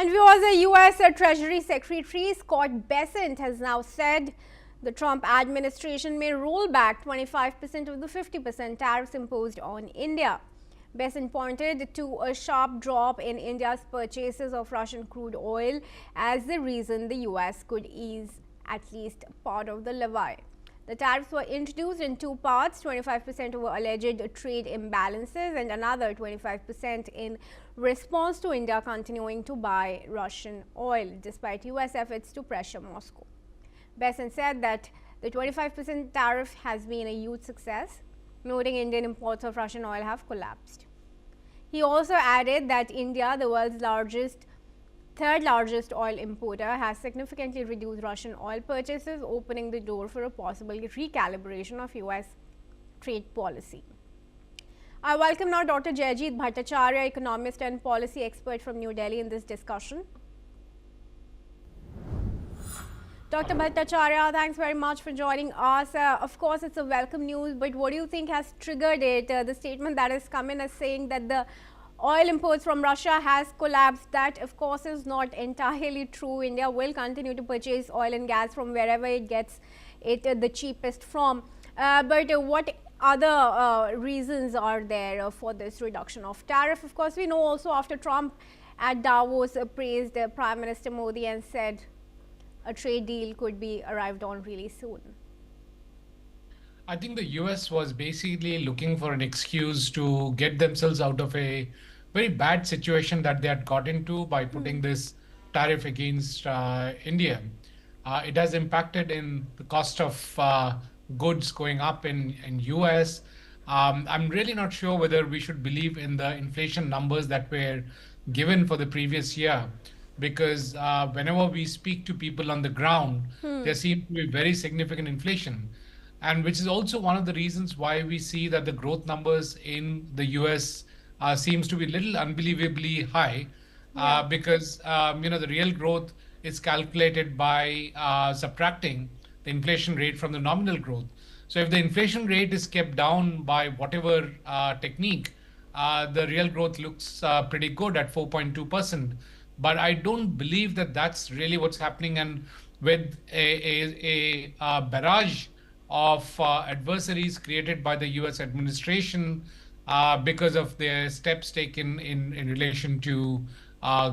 And viewers, the U.S. Treasury Secretary Scott Bessent has now said the Trump administration may roll back 25% of the 50% tariffs imposed on India. Bessent pointed to a sharp drop in India's purchases of Russian crude oil as the reason the U.S. could ease at least part of the levy. The tariffs were introduced in two parts, 25% over alleged trade imbalances and another 25% in response to India continuing to buy Russian oil, despite U.S. efforts to pressure Moscow. Bessent said that the 25% tariff has been a huge success, noting Indian imports of Russian oil have collapsed. He also added that India, the world's third largest oil importer, has significantly reduced Russian oil purchases, opening the door for a possible recalibration of U.S. trade policy. I welcome now Dr. Jayajit Bhattacharya, economist and policy expert from New Delhi, in this discussion. Dr. Bhattacharya, thanks very much for joining us. Of course, it's a welcome news, but what do you think has triggered it? The statement that has come in as saying that the oil imports from Russia has collapsed. That, of course, is not entirely true. India will continue to purchase oil and gas from wherever it gets it the cheapest from. But what other reasons are there for this reduction of tariff? Of course, we know also after Trump at Davos praised Prime Minister Modi and said a trade deal could be arrived on really soon. I think the US was basically looking for an excuse to get themselves out of a very bad situation that they had got into by putting this tariff against India. It has impacted in the cost of goods going up in US. I'm really not sure whether we should believe in the inflation numbers that were given for the previous year, because whenever we speak to people on the ground, there seems to be very significant inflation. And which is also one of the reasons why we see that the growth numbers in the US seems to be a little unbelievably high, because the real growth is calculated by subtracting the inflation rate from the nominal growth. So if the inflation rate is kept down by whatever technique, the real growth looks pretty good at 4.2%. But I don't believe that that's really what's happening. And with a barrage of adversaries created by the US administration because of their steps taken in relation to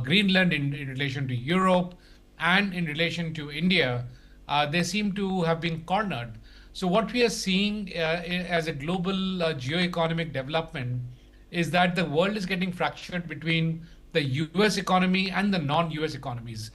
Greenland, in relation to Europe, and in relation to India, they seem to have been cornered. So what we are seeing as a global geoeconomic development is that the world is getting fractured between the US economy and the non-US economies.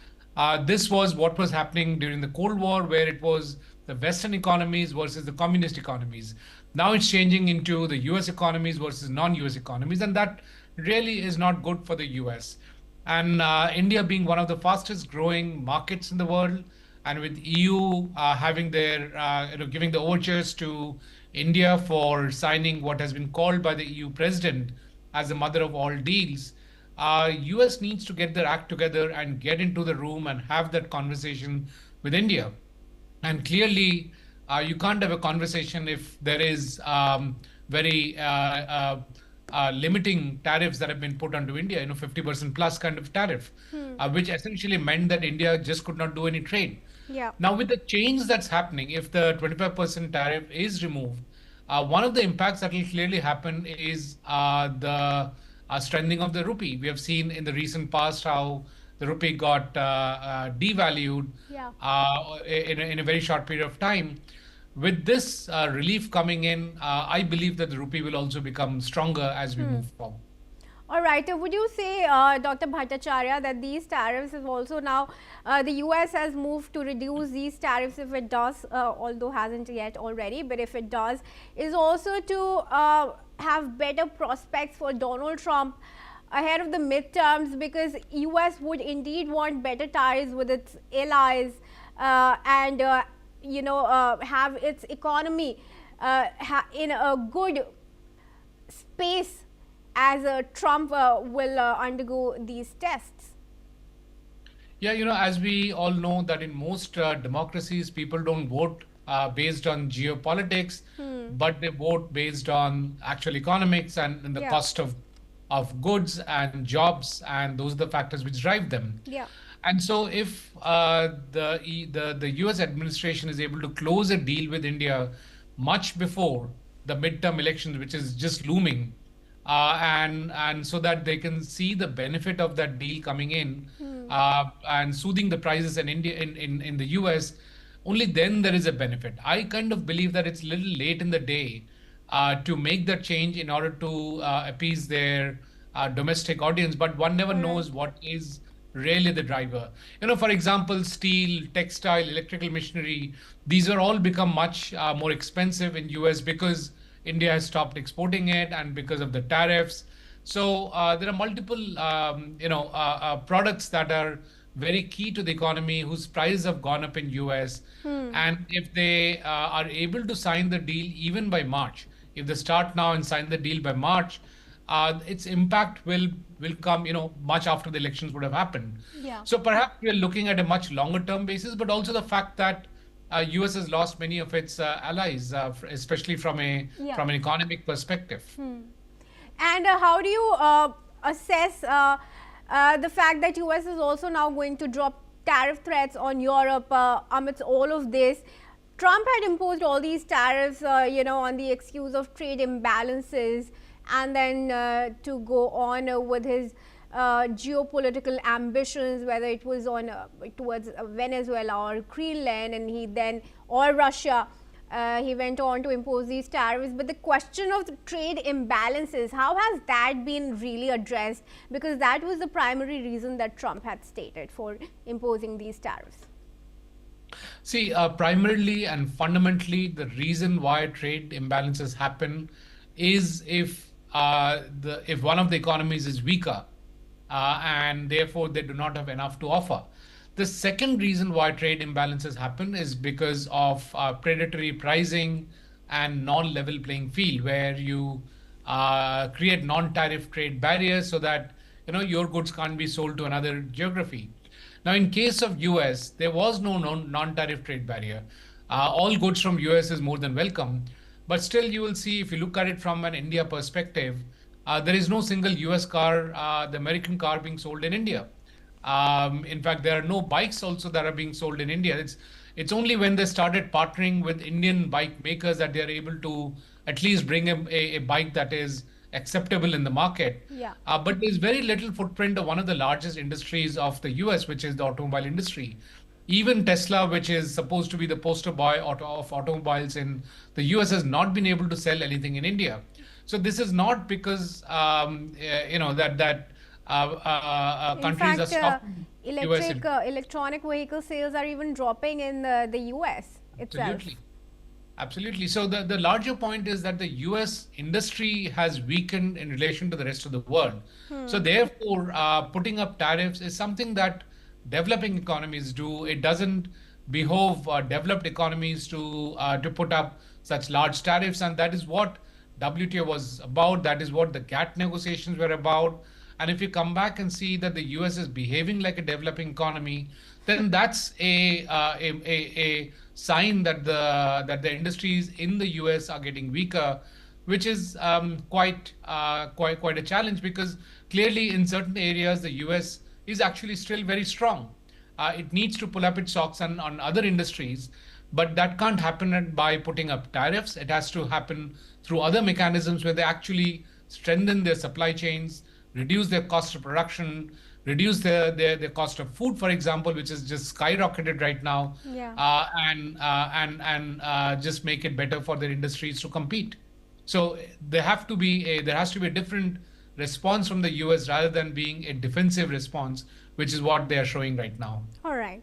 This was what was happening during the Cold War, where it was the Western economies versus the communist economies. Now it's changing into the US economies versus non-US economies, and that really is not good for the US. And India being one of the fastest growing markets in the world, and with EU having their, giving the overtures to India for signing what has been called by the EU president as the mother of all deals, US needs to get their act together and get into the room and have that conversation with India. And clearly, you can't have a conversation if there is very limiting tariffs that have been put onto India, 50% plus kind of tariff, which essentially meant that India just could not do any trade. Yeah. Now, with the change that's happening, if the 25% tariff is removed, one of the impacts that will clearly happen is the strengthening of the rupee. We have seen in the recent past how the rupee got devalued in a very short period of time. With this relief coming in, I believe that the rupee will also become stronger as we move forward. All right. Would you say, Dr. Bhattacharya, that these tariffs is also now, the US has moved to reduce these tariffs if it does, although hasn't yet already, but if it does, is also to have better prospects for Donald Trump ahead of the midterms, because US would indeed want better ties with its allies and have its economy in a good space as Trump will undergo these tests. Yeah, as we all know that in most democracies, people don't vote based on geopolitics, but they vote based on actual economics and the cost of of goods and jobs, and those are the factors which drive them. Yeah. And so, if the U.S. administration is able to close a deal with India much before the midterm elections, which is just looming, and so that they can see the benefit of that deal coming in, and soothing the prices in India in the U.S., only then there is a benefit. I kind of believe that it's a little late in the day to make that change in order to appease their domestic audience, but one never All right. knows what is really the driver. For example, steel, textile, electrical machinery, these are all become much more expensive in US because India has stopped exporting it and because of the tariffs. So there are multiple, products that are very key to the economy whose prices have gone up in US. And if they are able to sign the deal even by March, if they start now and sign the deal by March, its impact will come, much after the elections would have happened. Yeah. So perhaps we are looking at a much longer term basis, but also the fact that US has lost many of its allies, especially from Yeah. an economic perspective. And how do you assess the fact that US is also now going to drop tariff threats on Europe amidst all of this? Trump had imposed all these tariffs, on the excuse of trade imbalances, and then to go on with his geopolitical ambitions, whether it was on towards Venezuela or Greenland, and he then or Russia. He went on to impose these tariffs, but the question of the trade imbalances, how has that been really addressed? Because that was the primary reason that Trump had stated for imposing these tariffs. See, primarily and fundamentally, the reason why trade imbalances happen is if one of the economies is weaker, and therefore they do not have enough to offer. The second reason why trade imbalances happen is because of predatory pricing and non-level playing field, where you create non-tariff trade barriers so that your goods can't be sold to another geography. Now, in case of US, there was no non-tariff trade barrier. All goods from US is more than welcome, but still you will see, if you look at it from an India perspective, there is no single US car, the American car, being sold in India. In fact, there are no bikes also that are being sold in India. It's only when they started partnering with Indian bike makers that they are able to at least bring a bike that is acceptable in the market. Yeah. But there's very little footprint of one of the largest industries of the US, which is the automobile industry. Even Tesla, which is supposed to be the poster boy of automobiles in the US, has not been able to sell anything in India. So this is not because that countries are stopping electronic vehicle sales are even dropping in the US itself. Absolutely. Absolutely. So the larger point is that the US industry has weakened in relation to the rest of the world. So therefore, putting up tariffs is something that developing economies do. It doesn't behove developed economies to put up such large tariffs, and that is what WTO was about. That is what the GATT negotiations were about. And if you come back and see that the US is behaving like a developing economy, then that's a sign that the industries in the US are getting weaker, which is quite a challenge, because clearly in certain areas the US is actually still very strong. It needs to pull up its socks on other industries, but that can't happen by putting up tariffs. It has to happen through other mechanisms where they actually strengthen their supply chains, reduce their cost of production, reduce their cost of food, for example, which is just skyrocketed right now, Yeah. and just make it better for their industries to compete. So there has to be a different response from the US rather than being a defensive response, which is what they are showing right now. All right.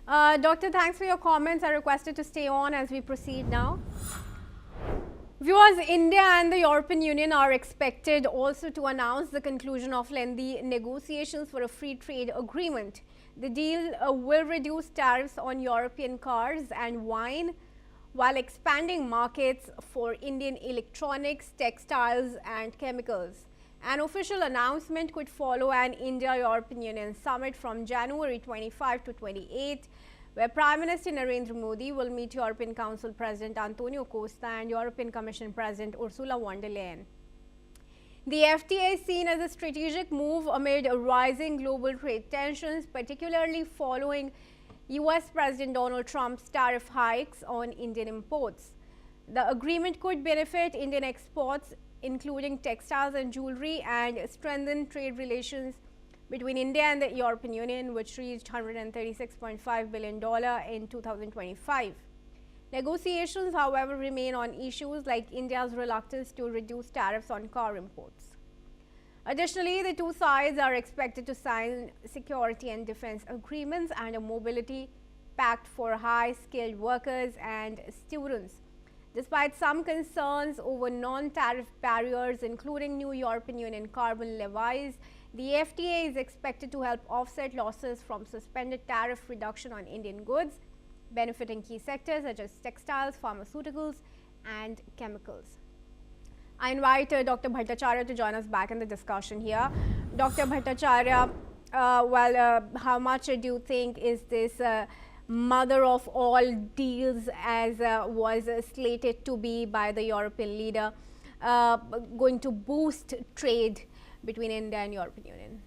Doctor, thanks for your comments. I requested to stay on as we proceed now. Viewers, India and the European Union are expected also to announce the conclusion of lengthy negotiations for a free trade agreement. The deal will reduce tariffs on European cars and wine, while expanding markets for Indian electronics, textiles and chemicals. An official announcement could follow an India-European Union summit from January 25 to 28, where Prime Minister Narendra Modi will meet European Council President Antonio Costa and European Commission President Ursula von der Leyen. The FTA is seen as a strategic move amid rising global trade tensions, particularly following US President Donald Trump's tariff hikes on Indian imports. The agreement could benefit Indian exports, including textiles and jewelry, and strengthen trade relations between India and the European Union, which reached $136.5 billion in 2025. Negotiations, however, remain on issues like India's reluctance to reduce tariffs on car imports. Additionally, the two sides are expected to sign security and defense agreements and a mobility pact for high-skilled workers and students. Despite some concerns over non-tariff barriers, including new European Union carbon levies, the FTA is expected to help offset losses from suspended tariff reduction on Indian goods, benefiting key sectors such as textiles, pharmaceuticals, and chemicals. I invite Dr. Bhattacharya to join us back in the discussion here. Dr. Bhattacharya, how much do you think is this mother of all deals, as was slated to be by the European leader, going to boost trade between India and European Union?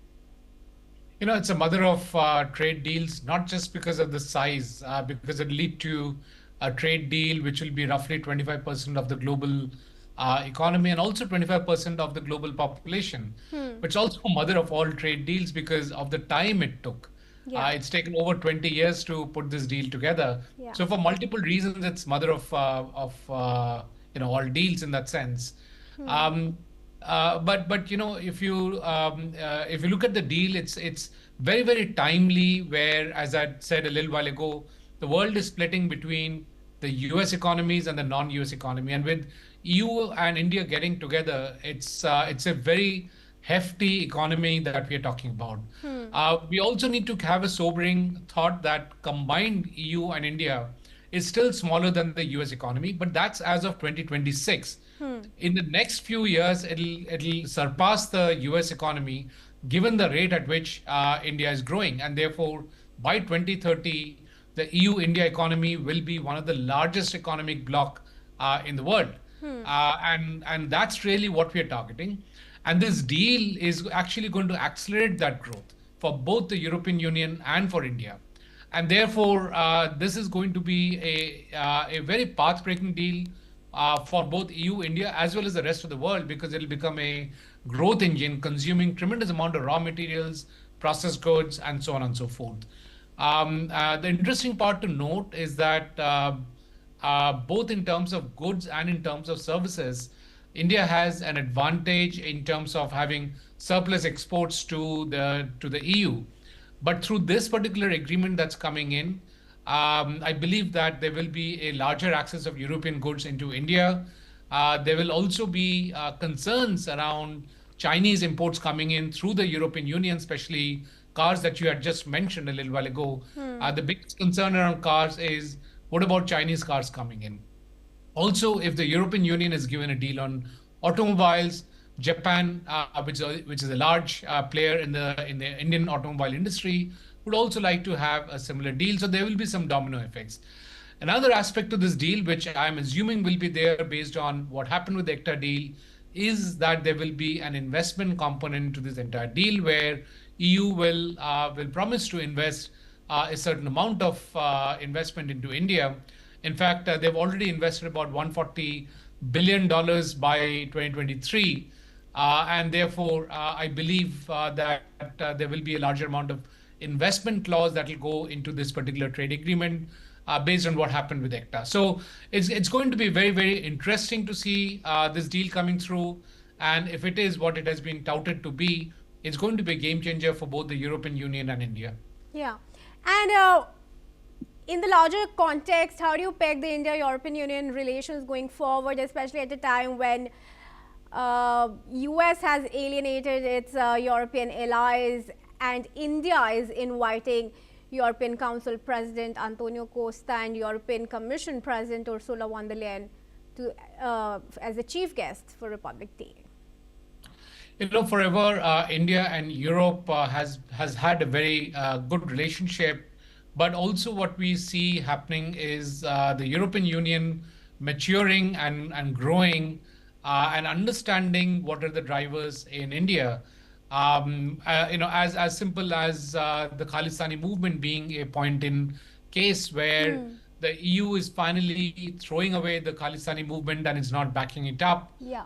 You know, it's a mother of trade deals, not just because of the size, because it will lead to a trade deal which will be roughly 25% of the global economy and also 25% of the global population. But it's also a mother of all trade deals because of the time it took. Yeah. It's taken over 20 years to put this deal together. Yeah. So for multiple reasons, it's mother of all deals in that sense. But you know, if you look at the deal, it's very, very timely. Where, as I said a little while ago, the world is splitting between the U.S. economies and the non-U.S. economy, and with EU and India getting together, it's a very hefty economy that we are talking about. We also need to have a sobering thought that combined EU and India is still smaller than the US economy, but that's as of 2026. In the next few years, it'll surpass the US economy, given the rate at which India is growing, and therefore by 2030, the EU-India economy will be one of the largest economic bloc in the world, and that's really what we are targeting. And this deal is actually going to accelerate that growth for both the European Union and for India. And therefore, this is going to be a very path-breaking deal for both EU, India, as well as the rest of the world, because it'll become a growth engine consuming tremendous amount of raw materials, processed goods, and so on and so forth. The interesting part to note is that both in terms of goods and in terms of services, India has an advantage in terms of having surplus exports to the EU. But through this particular agreement that's coming in, I believe that there will be a larger access of European goods into India. There will also be concerns around Chinese imports coming in through the European Union, especially cars that you had just mentioned a little while ago. The biggest concern around cars is, what about Chinese cars coming in? Also, if the European Union is given a deal on automobiles, Japan, which is a large player in the Indian automobile industry, would also like to have a similar deal. So there will be some domino effects. Another aspect to this deal, which I'm assuming will be there based on what happened with the ECTA deal, is that there will be an investment component to this entire deal, where EU will promise to invest a certain amount of investment into India. In fact, they've already invested about $140 billion by 2023. And therefore, I believe that there will be a larger amount of investment clause that will go into this particular trade agreement based on what happened with ECTA. So it's going to be very, very interesting to see this deal coming through. And if it is what it has been touted to be, it's going to be a game changer for both the European Union and India. Yeah. And in the larger context, how do you peg the India-European Union relations going forward, especially at a time when US has alienated its European allies and India is inviting European Council President Antonio Costa and European Commission President Ursula von der Leyen to as a chief guest for Republic Day? You know, forever India and Europe has had a very good relationship. But also what we see happening is the European Union maturing and growing and understanding what are the drivers in India. As simple as the Khalistani movement being a point in case where the EU is finally throwing away the Khalistani movement and is not backing it up. Yeah.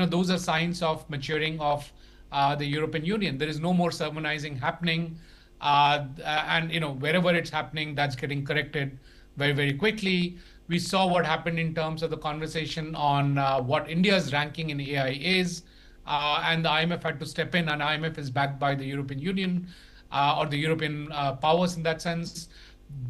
Those are signs of maturing of the European Union. There is no more sermonizing happening. Wherever it's happening, that's getting corrected very, very quickly. We saw what happened in terms of the conversation on what India's ranking in AI is, and the IMF had to step in, and IMF is backed by the European Union or the European powers in that sense.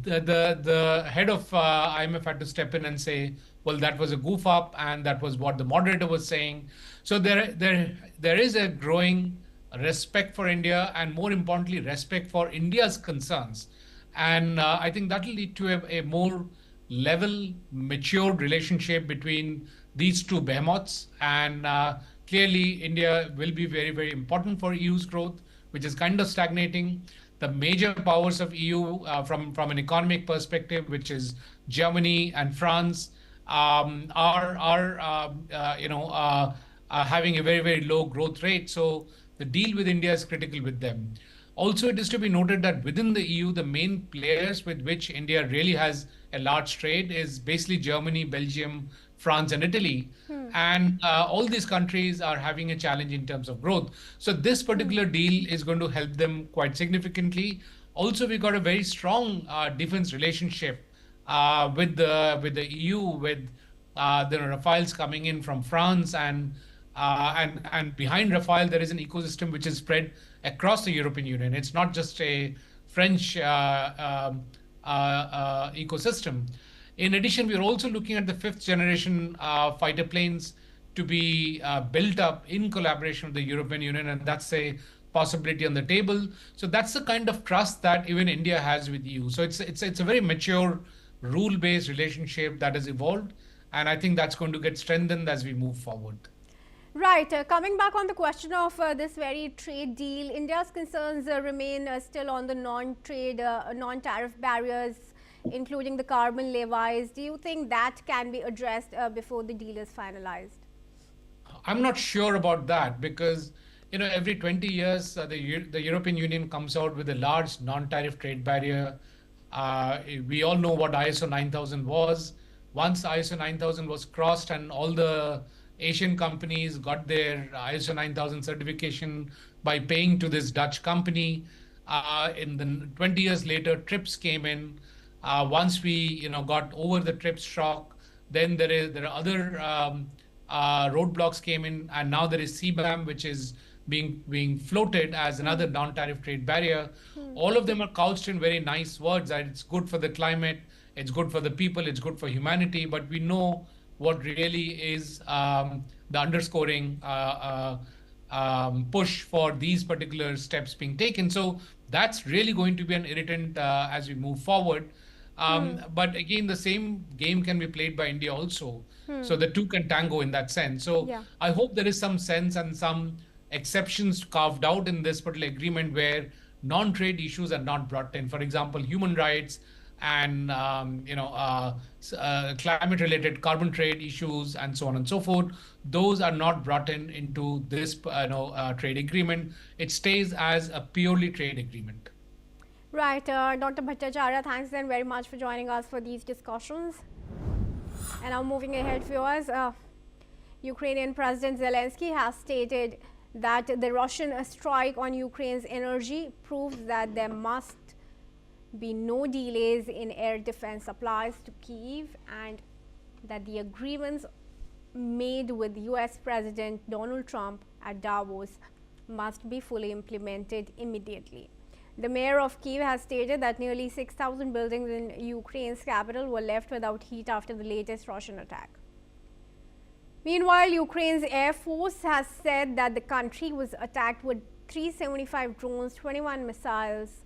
The head of IMF had to step in and say, well, that was a goof up, and that was what the moderator was saying. So there is a growing respect for India, and more importantly, respect for India's concerns. And I think that will lead to a more level, matured relationship between these two behemoths. And clearly, India will be very, very important for EU's growth, which is kind of stagnating. The major powers of EU, from an economic perspective, which is Germany and France, are having a very, very low growth rate. So the deal with India is critical with them. Also, it is to be noted that within the EU, the main players with which India really has a large trade is basically Germany, Belgium, France, and Italy. And all these countries are having a challenge in terms of growth. So this particular deal is going to help them quite significantly. Also, we got a very strong defense relationship with the EU, with the Rafales coming in from France, and behind Rafale there is an ecosystem which is spread across the European Union. It's not just a French ecosystem. In addition, we are also looking at the fifth generation fighter planes to be built up in collaboration with the European Union, and that's a possibility on the table. So that's the kind of trust that even India has with EU. So it's a very mature, rule-based relationship that has evolved, and I think that's going to get strengthened as we move forward. Right. Coming back on the question of this very trade deal, India's concerns remain still on the non-trade, non-tariff barriers, including the carbon levies. Do you think that can be addressed before the deal is finalized? I'm not sure about that, because every 20 years the European Union comes out with a large non-tariff trade barrier. We all know what ISO 9000 was. Once ISO 9000 was crossed and all the Asian companies got their ISO 9000 certification by paying to this Dutch company, in the 20 years later, TRIPS came in. Once we got over the TRIPS shock, then there are other roadblocks came in, and now there is CBAM, which is being floated as another non-tariff trade barrier. All of them are couched in very nice words that it's good for the climate, it's good for the people, it's good for humanity, but we know what really is the underscoring push for these particular steps being taken. So that's really going to be an irritant as we move forward. But again, the same game can be played by India also. So the two can tango in that sense. So Yeah. I hope there is some sense and some exceptions carved out in this particular agreement where non-trade issues are not brought in. For example, human rights and climate-related carbon trade issues and so on and so forth. Those are not brought into this trade agreement. It stays as a purely trade agreement. Right. Dr. Bhattacharya, thanks then very much for joining us for these discussions. And now moving ahead, viewers, Ukrainian President Zelensky has stated that the Russian strike on Ukraine's energy proves that there must be no delays in air defense supplies to Kyiv, and that the agreements made with US President Donald Trump at Davos must be fully implemented immediately. The mayor of Kyiv has stated that nearly 6,000 buildings in Ukraine's capital were left without heat after the latest Russian attack. Meanwhile, Ukraine's Air Force has said that the country was attacked with 375 drones, 21 missiles.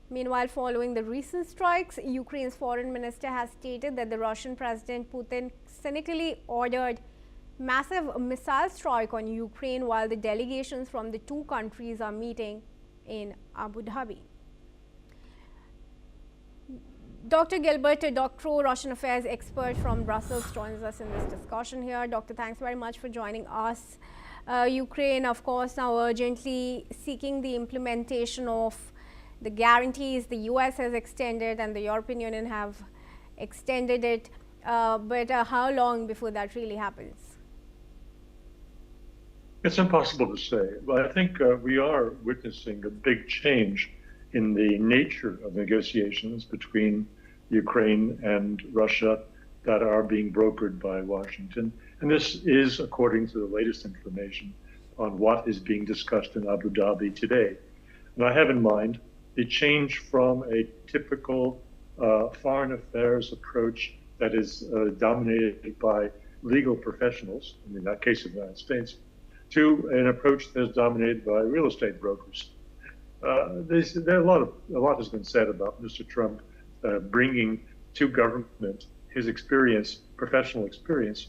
Meanwhile, following the recent strikes, Ukraine's foreign minister has stated that the Russian President Putin cynically ordered massive missile strike on Ukraine while the delegations from the two countries are meeting in Abu Dhabi. Dr. Gilbert, a doctoral Russian affairs expert from Brussels, joins us in this discussion here. Doctor, thanks very much for joining us. Ukraine, of course, now urgently seeking the implementation of the guarantees the US has extended and the European Union have extended it. But how long before that really happens? It's impossible to say, but I think we are witnessing a big change in the nature of negotiations between Ukraine and Russia that are being brokered by Washington. And this is according to the latest information on what is being discussed in Abu Dhabi today. And I have in mind the change from a typical foreign affairs approach that is dominated by legal professionals, in that case of the United States, to an approach that is dominated by real estate brokers. A lot has been said about Mr. Trump bringing to government his experience, professional experience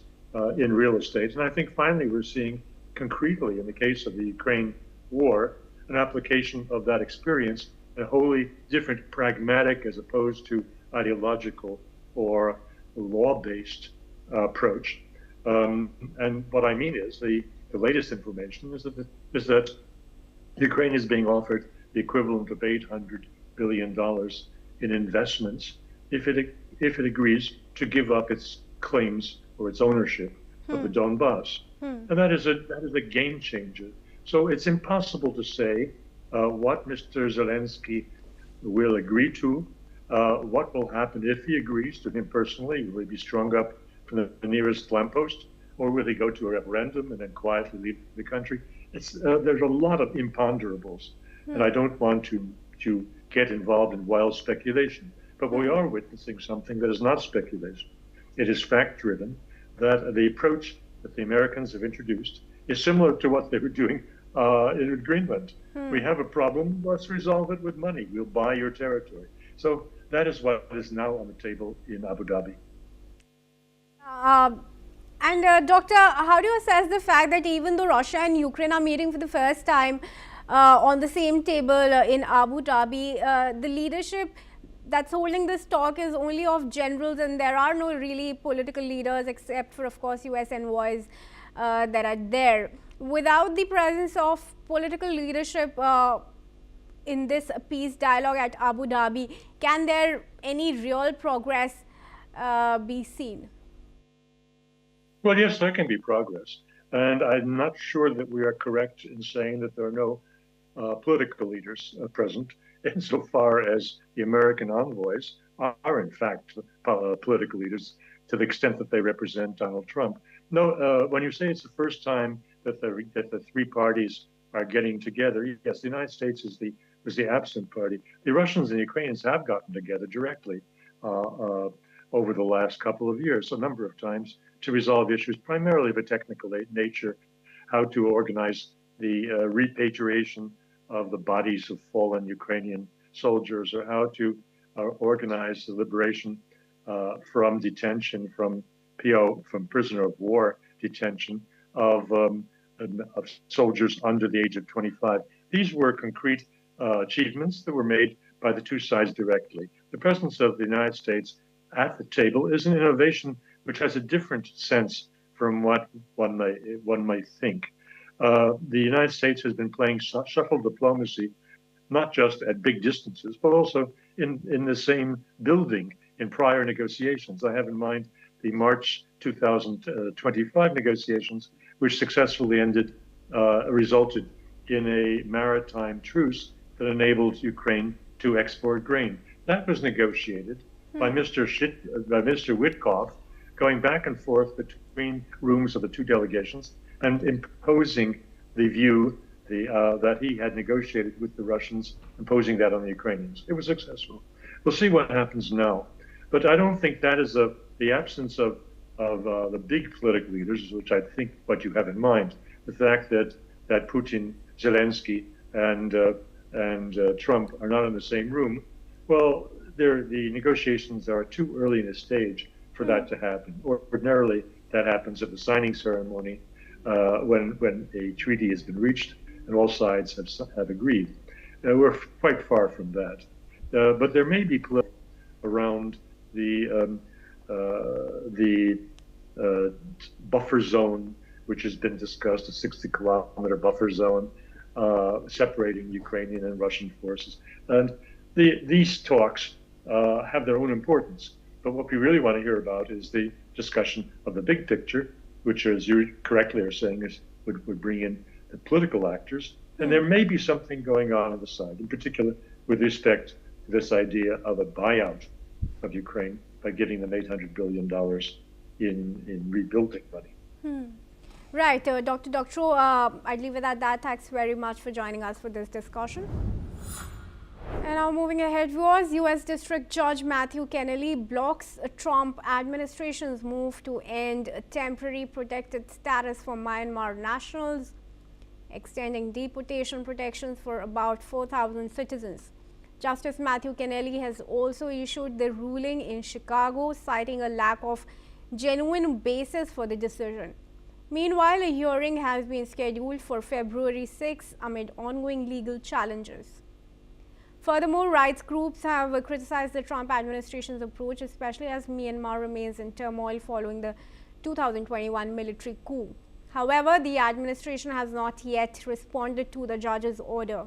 in real estate. And I think finally we're seeing concretely in the case of the Ukraine war, an application of that experience, a wholly different pragmatic as opposed to ideological or law-based approach. And what I mean is the latest information is that Ukraine is being offered the equivalent of $800 billion in investments if it agrees to give up its claims or its ownership of the Donbass. And that is a game changer. So it's impossible to say what Mr. Zelensky will agree to, what will happen if he agrees to him personally. Will he be strung up from the nearest lamppost, or will he go to a referendum and then quietly leave the country? There's a lot of imponderables, and I don't want to get involved in wild speculation. But we are witnessing something that is not speculation. It is fact-driven, that the approach that the Americans have introduced is similar to what they were doing in Greenland. We have a problem, let's resolve it with money. We'll buy your territory. So that is what is now on the table in Abu Dhabi. Doctor, how do you assess the fact that even though Russia and Ukraine are meeting for the first time on the same table in Abu Dhabi, the leadership that's holding this talk is only of generals, and there are no really political leaders except for, of course, US envoys that are there. Without the presence of political leadership in this peace dialogue at Abu Dhabi, can there any real progress be seen? Well, yes, there can be progress. And I'm not sure that we are correct in saying that there are no political leaders present, insofar as the American envoys are in fact political leaders to the extent that they represent Donald Trump. No, when you say it's the first time that the three parties are getting together, yes, the United States was the absent party. The Russians and the Ukrainians have gotten together directly over the last couple of years, a number of times, to resolve issues primarily of a technical nature, how to organize the repatriation of the bodies of fallen Ukrainian soldiers, or how to organize the liberation from detention, from prisoner of war detention of soldiers under the age of 25. These were concrete achievements that were made by the two sides directly. The presence of the United States at the table is an innovation which has a different sense from what one might think. The United States has been playing subtle diplomacy, not just at big distances, but also in the same building in prior negotiations. I have in mind the March 2025 negotiations, which successfully resulted in a maritime truce that enabled Ukraine to export grain. That was negotiated by Mr. Witkoff, going back and forth between rooms of the two delegations and imposing the view that he had negotiated with the Russians, imposing that on the Ukrainians. It was successful. We'll see what happens now. But I don't think that is the absence of the big political leaders, which I think what you have in mind, the fact that Putin, Zelensky, and Trump are not in the same room. Well, the negotiations are too early in the stage for that to happen. Ordinarily, that happens at the signing ceremony when a treaty has been reached and all sides have agreed. We're quite far from that. But there may be political. around the buffer zone, which has been discussed, a 60-kilometer buffer zone separating Ukrainian and Russian forces. And these talks have their own importance. But what we really want to hear about is the discussion of the big picture, which, as you correctly are saying, would bring in the political actors. And there may be something going on the side, in particular with respect to this idea of a buyout of Ukraine by giving them $800 billion in rebuilding money. Right, Dr. Doctorow, I'd leave it at that. Thanks very much for joining us for this discussion. And now moving ahead, viewers, U.S. District Judge Matthew Kennelly blocks a Trump administration's move to end temporary protected status for Myanmar nationals, extending deportation protections for about 4,000 citizens. Justice Matthew Kennelly has also issued the ruling in Chicago, citing a lack of genuine basis for the decision. Meanwhile, a hearing has been scheduled for February 6 amid ongoing legal challenges. Furthermore, rights groups have criticized the Trump administration's approach, especially as Myanmar remains in turmoil following the 2021 military coup. However, the administration has not yet responded to the judge's order.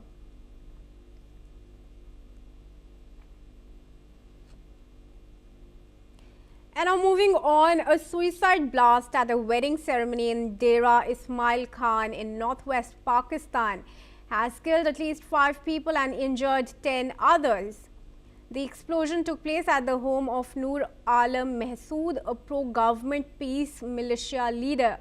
And now moving on, a suicide blast at a wedding ceremony in Dera Ismail Khan in northwest Pakistan has killed at least 5 people and injured 10 others. The explosion took place at the home of Noor Alam Mehsood, a pro-government peace militia leader.